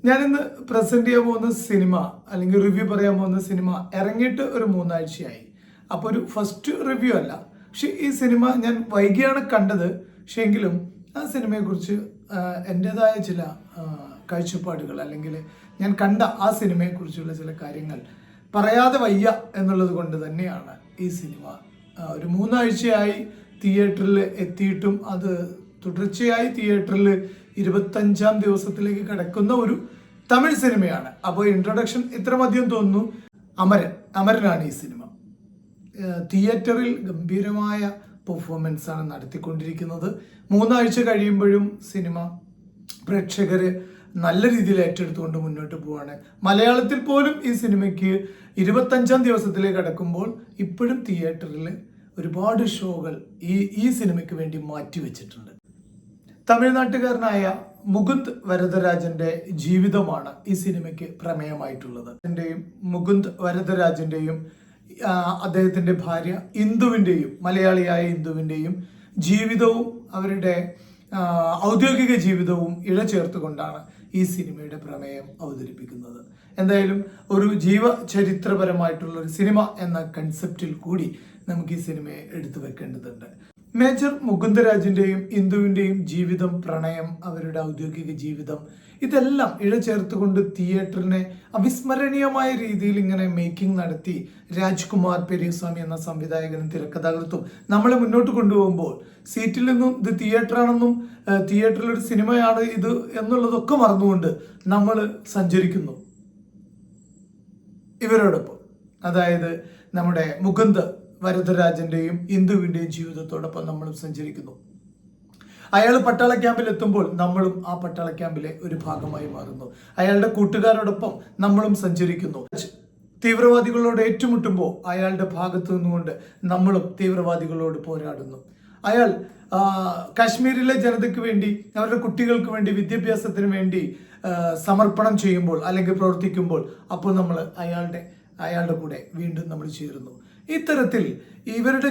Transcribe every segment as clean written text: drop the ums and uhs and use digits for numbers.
ഞാനിന്ന് പ്രസന്റ് ചെയ്യാൻ പോകുന്ന സിനിമ അല്ലെങ്കിൽ റിവ്യൂ പറയാൻ പോകുന്ന സിനിമ ഇറങ്ങിയിട്ട് ഒരു 3 ആഴ്ചയായി. അപ്പോൾ ഒരു ഫസ്റ്റ് റിവ്യൂ അല്ല. പക്ഷെ ഈ സിനിമ ഞാൻ വൈകിയാണ് കണ്ടത്. പക്ഷെ എങ്കിലും ആ സിനിമയെക്കുറിച്ച് എൻ്റെതായ ചില കാഴ്ചപ്പാടുകൾ അല്ലെങ്കിൽ ഞാൻ കണ്ട ആ സിനിമയെക്കുറിച്ചുള്ള ചില കാര്യങ്ങൾ പറയാതെ വയ്യ എന്നുള്ളത് കൊണ്ട് തന്നെയാണ് ഈ സിനിമ ഒരു 3 ആഴ്ചയായി തിയേറ്ററിൽ എത്തിയിട്ടും അത് തുടർച്ചയായി തിയേറ്ററിൽ 25ാം ദിവസത്തിലേക്ക് കിടക്കുന്ന ഒരു തമിഴ് സിനിമയാണ്. അപ്പോൾ ഇൻട്രൊഡക്ഷൻ ഇത്ര മതിയും തോന്നുന്നു. അമരനാണ് ഈ സിനിമ. തിയേറ്ററിൽ ഗംഭീരമായ പെർഫോമൻസ് ആണ് നടത്തിക്കൊണ്ടിരിക്കുന്നത്. 3 ആഴ്ച കഴിയുമ്പോഴും സിനിമ പ്രേക്ഷകർ നല്ല രീതിയിൽ ഏറ്റെടുത്തുകൊണ്ട് മുന്നോട്ട് പോവാണ്. മലയാളത്തിൽ പോലും ഈ സിനിമയ്ക്ക് 25ാം ദിവസത്തിലേക്ക് കടക്കുമ്പോൾ ഇപ്പോഴും തിയേറ്ററിൽ ഒരുപാട് ഷോകൾ ഈ സിനിമയ്ക്ക് വേണ്ടി മാറ്റിവെച്ചിട്ടുണ്ട്. തമിഴ്നാട്ടുകാരനായ മുകുന്ദ് വരദരാജന്റെ ജീവിതമാണ് ഈ സിനിമയ്ക്ക് പ്രമേയമായിട്ടുള്ളത്. മുകുന്ദ് വരദരാജന്റെയും അദ്ദേഹത്തിന്റെ ഭാര്യ ഇന്ദുവിന്റെയും മലയാളിയായ ഇന്ദുവിന്റെയും ജീവിതവും അവരുടെ ഔദ്യോഗിക ജീവിതവും ഇഴചേർത്തുകൊണ്ടാണ് ഈ സിനിമയുടെ പ്രമേയം അവതരിപ്പിക്കുന്നത്. എന്തായാലും ഒരു ജീവചരിത്രപരമായിട്ടുള്ള ഒരു സിനിമ എന്ന കൺസെപ്റ്റിൽ കൂടി നമുക്ക് ഈ സിനിമയെ എടുത്തു വെക്കേണ്ടതുണ്ട്. മേജർ മുകുന്ദരാജിന്റെയും ഇന്ദുവിന്റെയും ജീവിതം, പ്രണയം, അവരുടെ ഔദ്യോഗിക ജീവിതം, ഇതെല്ലാം ഇഴചേർത്തുകൊണ്ട് തിയേറ്ററിനെ അവിസ്മരണീയമായ രീതിയിൽ ഇങ്ങനെ മേക്കിംഗ് നടത്തി രാജ്കുമാർ പെരിയസ്വാമി എന്ന സംവിധായകനും തിരക്കഥാകൃത്തും നമ്മളെ മുന്നോട്ട് കൊണ്ടുപോകുമ്പോൾ സീറ്റിൽ നിന്നും ഇത് തിയേറ്ററാണെന്നും തിയേറ്ററിൽ ഒരു സിനിമയാണ് ഇത് എന്നുള്ളതൊക്കെ മറന്നുകൊണ്ട് നമ്മൾ സഞ്ചരിക്കുന്നു ഇവരോടൊപ്പം. അതായത് നമ്മുടെ മുകുന്ദ് വരദരാജന്റെയും ഇന്ദുവിന്റെയും ജീവിതത്തോടൊപ്പം നമ്മളും സഞ്ചരിക്കുന്നു. അയാൾ പട്ടാള ക്യാമ്പിൽ എത്തുമ്പോൾ നമ്മളും ആ പട്ടാള ക്യാമ്പിലെ ഒരു ഭാഗമായി മാറുന്നു. അയാളുടെ കൂട്ടുകാരോടൊപ്പം നമ്മളും സഞ്ചരിക്കുന്നു. തീവ്രവാദികളോട് ഏറ്റുമുട്ടുമ്പോൾ അയാളുടെ ഭാഗത്ത് നിന്നുകൊണ്ട് നമ്മളും തീവ്രവാദികളോട് പോരാടുന്നു. അയാൾ കാശ്മീരിലെ ജനതയ്ക്ക് വേണ്ടി, അവരുടെ കുട്ടികൾക്ക് വേണ്ടി, വിദ്യാഭ്യാസത്തിന് വേണ്ടി സമർപ്പണം ചെയ്യുമ്പോൾ അല്ലെങ്കിൽ പ്രവർത്തിക്കുമ്പോൾ അപ്പോൾ നമ്മൾ അയാളുടെ കൂടെ വീണ്ടും നമ്മൾ ചേരുന്നു. ഇത്തരത്തിൽ ഇവരുടെ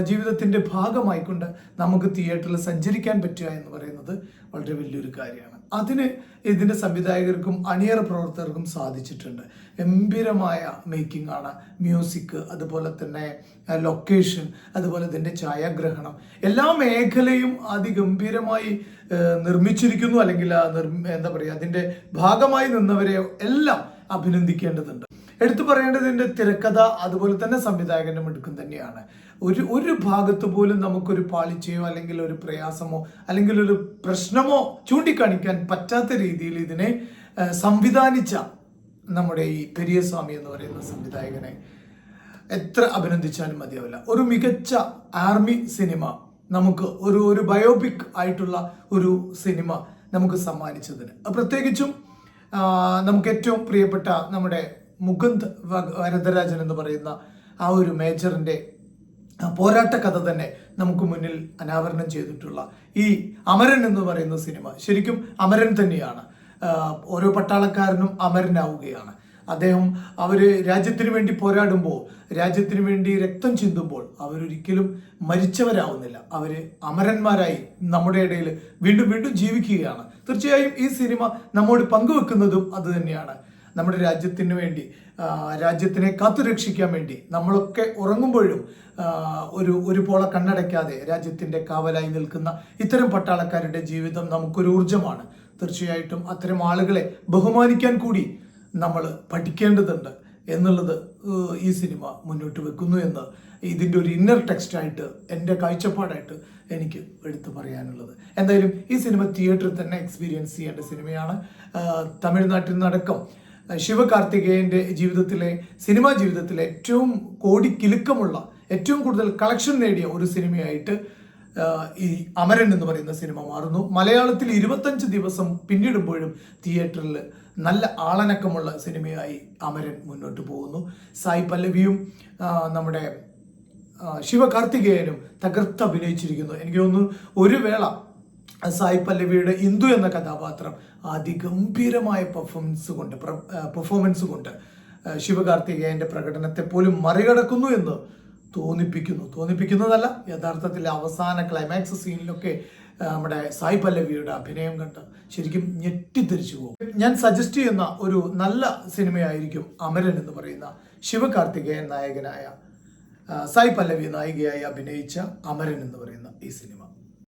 ജീവിതത്തിന്റെ ഭാഗമായിക്കൊണ്ട് നമുക്ക് തിയേറ്ററിൽ സഞ്ചരിക്കാൻ പറ്റുക എന്ന് പറയുന്നത് വളരെ വലിയൊരു കാര്യമാണ്. അതിന് ഇതിന്റെ സംവിധായകർക്കും അണിയറ പ്രവർത്തകർക്കും സാധിച്ചിട്ടുണ്ട്. ഗംഭീരമായ മേക്കിംഗ് ആണ്. മ്യൂസിക്, അതുപോലെ തന്നെ ലൊക്കേഷൻ, അതുപോലെ ഇതിന്റെ ഛായാഗ്രഹണം, എല്ലാ മേഖലയും അതിഗംഭീരമായി നിർമ്മിച്ചിരിക്കുന്നു. അല്ലെങ്കിൽ എന്താ പറയുക, അതിന്റെ ഭാഗമായി നിന്നവരെ എല്ലാം അഭിനന്ദിക്കേണ്ടതുണ്ട്. എടുത്തു പറയേണ്ടതിന്റെ തിരക്കഥ, അതുപോലെ തന്നെ സംവിധായകന്റെ മിടുക്കം തന്നെയാണ്. ഒരു ഭാഗത്ത് പോലും നമുക്കൊരു പാളിച്ചയോ അല്ലെങ്കിൽ ഒരു പ്രയാസമോ അല്ലെങ്കിൽ ഒരു പ്രശ്നമോ ചൂണ്ടിക്കാണിക്കാൻ പറ്റാത്ത രീതിയിൽ ഇതിനെ സംവിധാനിച്ച നമ്മുടെ ഈ പെരിയസ്വാമി എന്ന് പറയുന്ന സംവിധായകനെ എത്ര അഭിനന്ദിച്ചാലും മതിയാവില്ല. ഒരു മികച്ച ആർമി സിനിമ നമുക്ക് ഒരു ബയോപിക് ആയിട്ടുള്ള ഒരു സിനിമ നമുക്ക് സമ്മാനിച്ചതിന്, പ്രത്യേകിച്ചും നമുക്ക് ഏറ്റവും പ്രിയപ്പെട്ട നമ്മുടെ മുകുന്ദ് വരദരാജൻ എന്ന് പറയുന്ന ആ ഒരു മേജറിന്റെ പോരാട്ട കഥ തന്നെ നമുക്ക് മുന്നിൽ അനാവരണം ചെയ്തിട്ടുള്ള ഈ അമരൻ എന്ന് പറയുന്ന സിനിമ ശരിക്കും അമരൻ തന്നെയാണ്. ഓരോ പട്ടാളക്കാരനും അമരനാവുകയാണ്. അവര് രാജ്യത്തിന് വേണ്ടി പോരാടുമ്പോൾ, രാജ്യത്തിന് വേണ്ടി രക്തം ചിന്തുമ്പോൾ അവരൊരിക്കലും മരിച്ചവരാവുന്നില്ല. അവര് അമരന്മാരായി നമ്മുടെ ഇടയിൽ വീണ്ടും വീണ്ടും ജീവിക്കുകയാണ്. തീർച്ചയായും ഈ സിനിമ നമ്മോട് പങ്കുവെക്കുന്നതും അത് തന്നെയാണ്. നമ്മുടെ രാജ്യത്തിന് വേണ്ടി, രാജ്യത്തിനെ കാത്തുരക്ഷിക്കാൻ വേണ്ടി നമ്മളൊക്കെ ഉറങ്ങുമ്പോഴും ഒരു പോള കണ്ണടയ്ക്കാതെ രാജ്യത്തിന്റെ കാവലായി നിൽക്കുന്ന ഇത്തരം പട്ടാളക്കാരുടെ ജീവിതം നമുക്കൊരു ഊർജമാണ്. തീർച്ചയായിട്ടും അത്തരം ആളുകളെ ബഹുമാനിക്കാൻ കൂടി നമ്മൾ പഠിക്കേണ്ടതുണ്ട് എന്നുള്ളത് ഈ സിനിമ മുന്നോട്ട് വെക്കുന്നു എന്ന് ഇതിൻ്റെ ഒരു ഇന്നർ ടെക്സ്റ്റായിട്ട്, എൻ്റെ കാഴ്ചപ്പാടായിട്ട് എനിക്ക് എടുത്തു പറയാനുള്ളത്. എന്തായാലും ഈ സിനിമ തിയേറ്ററിൽ തന്നെ എക്സ്പീരിയൻസ് ചെയ്യേണ്ട സിനിമയാണ്. തമിഴ്നാട്ടിൽ നിന്നടക്കം ശിവകാർത്തികേയന്റെ സിനിമാ ജീവിതത്തിലെ ഏറ്റവും കോടിക്കിലുക്കമുള്ള, ഏറ്റവും കൂടുതൽ കളക്ഷൻ നേടിയ ഒരു സിനിമയായിട്ട് ഈ അമരൻ എന്ന് പറയുന്ന സിനിമ മാറുന്നു. മലയാളത്തിൽ 25 ദിവസം പിന്നിടുമ്പോഴും തിയേറ്ററിൽ നല്ല ആളനക്കമുള്ള സിനിമയായി അമരൻ മുന്നോട്ട് പോകുന്നു. സായി പല്ലവിയും നമ്മുടെ ശിവകാർത്തികേയനും തകർത്ത് അഭിനയിച്ചിരിക്കുന്നു. എനിക്ക് തോന്നുന്നു ഒരു വേള സായി പല്ലവിയുടെ ഇന്ദു എന്ന കഥാപാത്രം അതിഗംഭീരമായ പെർഫോമൻസ് കൊണ്ട് ശിവകാർത്തികേയന്റെ പ്രകടനത്തെ പോലും മറികടക്കുന്നു എന്ന് തോന്നിപ്പിക്കുന്നതല്ല, യഥാർത്ഥത്തിൽ അവസാന ക്ലൈമാക്സ് സീനിലൊക്കെ നമ്മുടെ സായി പല്ലവിയുടെ അഭിനയം കണ്ട് ശരിക്കും ഞെട്ടിത്തിരിച്ചു പോകും. ഞാൻ സജസ്റ്റ് ചെയ്യുന്ന ഒരു നല്ല സിനിമയായിരിക്കും അമരൻ എന്ന് പറയുന്ന ശിവകാർത്തികേയൻ നായകനായ സായി പല്ലവി നായികയായി അഭിനയിച്ച അമരൻ എന്ന് പറയുന്ന ഈ സിനിമ.